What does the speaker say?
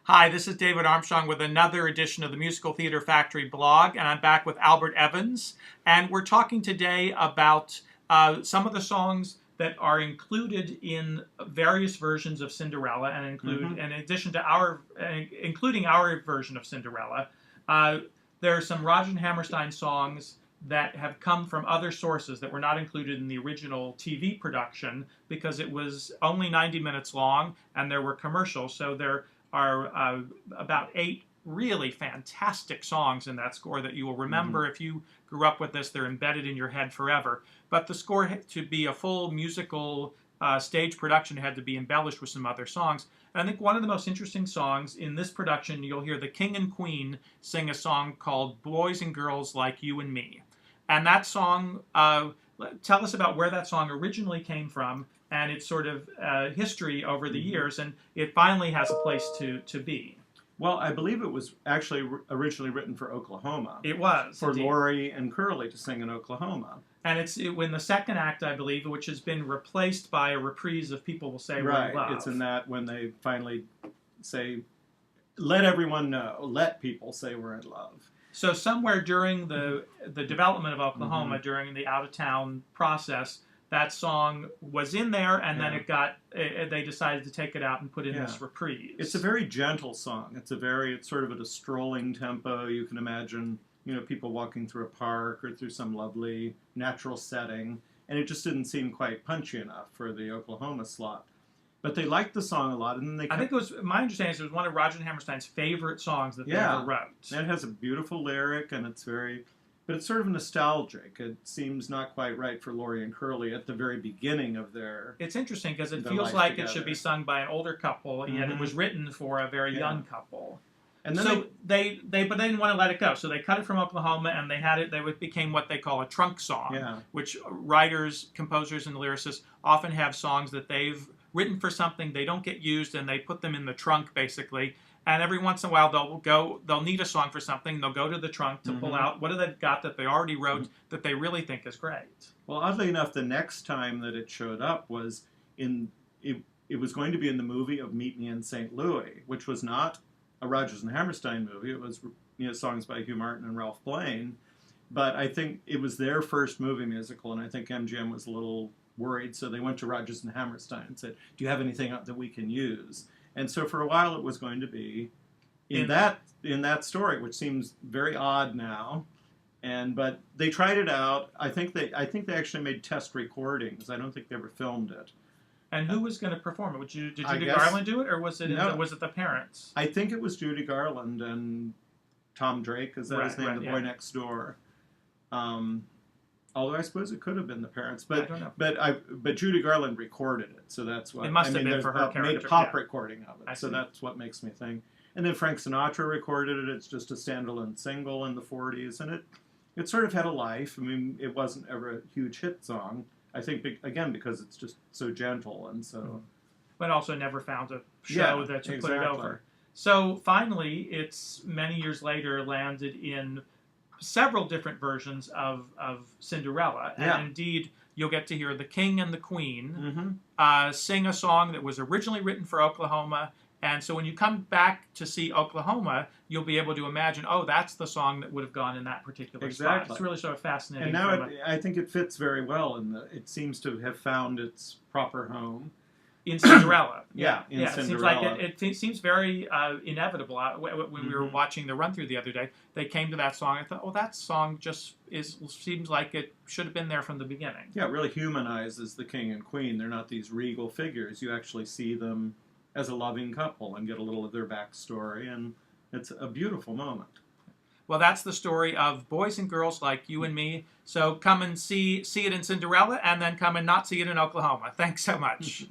Hi, this is David Armstrong with another edition of the Musical Theater Factory blog, and I'm back with Albert Evans. And we're talking today about some of the songs that are included in various versions of Cinderella, and in addition to including our version of Cinderella, there are some Rodgers and Hammerstein songs that have come from other sources that were not included in the original TV production because it was only 90 minutes long and there were commercials. So there are about 8 really fantastic songs in that score that you will remember if you grew up with this. They're embedded in your head forever. But the score, to be a full musical stage production, had to be embellished with some other songs. And I think one of the most interesting songs in this production, you'll hear the King and Queen sing a song called Boys and Girls Like You and Me. And that song, tell us about where that song originally came from and its sort of history over the years, and it finally has a place to be. Well, I believe it was actually originally written for Oklahoma. It was. For Laurie and Curly to sing in Oklahoma. And it's in the second act, I believe, which has been replaced by a reprise of People Will Say We're in Love. It's in that when they finally say, let everyone know, let people say we're in love. So somewhere during the development of Oklahoma, during the out-of-town process, that song was in there, and then they decided to take it out and put in this reprise. It's a very gentle song. It's sort of at a strolling tempo. You can imagine, people walking through a park or through some lovely natural setting, and it just didn't seem quite punchy enough for the Oklahoma slot. But they liked the song a lot, and then I think my understanding is it was one of Rodgers and Hammerstein's favorite songs that they ever wrote. And it has a beautiful lyric, and but it's sort of nostalgic. It seems not quite right for Laurie and Curly at the very beginning of their. It's interesting because it feels like it should be sung by an older couple, yet it was written for a very young couple. And then but they didn't want to let it go, so they cut it from Oklahoma, and it became what they call a trunk song, which writers, composers, and lyricists often have songs that they've written for something, they don't get used, and they put them in the trunk basically. And every once in a while, they'll need a song for something. They'll go to the trunk to pull out what have they got that they already wrote that they really think is great. Well, oddly enough, the next time that it showed up was it was going to be in the movie of Meet Me in St. Louis, which was not a Rodgers and Hammerstein movie. It was songs by Hugh Martin and Ralph Blaine. But I think it was their first movie musical, and I think MGM was a little worried, so they went to Rodgers and Hammerstein and said, "Do you have anything that we can use?" And so for a while it was going to be in that story, which seems very odd now. But they tried it out. I think they actually made test recordings. I don't think they ever filmed it. And who was going to perform it? Did Judy Garland do it, or was it was it the parents? I think it was Judy Garland and Tom Drake. Is that his name? The boy next door. Although I suppose it could have been the parents, but I don't know. But Judy Garland recorded it, so that's what it must have been for her character. Made a pop recording of it, so that's what makes me think. And then Frank Sinatra recorded it. It's just a standalone single in the '40s, and it sort of had a life. I mean, it wasn't ever a huge hit song. I think again because it's just so gentle and so. But also never found a show that you put it over. So finally, it's many years later landed in several different versions of Cinderella. And indeed, you'll get to hear the King and the Queen sing a song that was originally written for Oklahoma. And so when you come back to see Oklahoma, you'll be able to imagine, oh, that's the song that would have gone in that particular spot. It's really sort of fascinating. And now I think it fits very well, and it seems to have found its proper home. In Cinderella. Cinderella. It seems like it seems very inevitable. When we were watching the run-through the other day, they came to that song. I thought, oh, that song just seems like it should have been there from the beginning. Yeah, it really humanizes the king and queen. They're not these regal figures. You actually see them as a loving couple and get a little of their backstory, and it's a beautiful moment. Well, that's the story of Boys and Girls Like You and Me. So come and see it in Cinderella, and then come and not see it in Oklahoma. Thanks so much.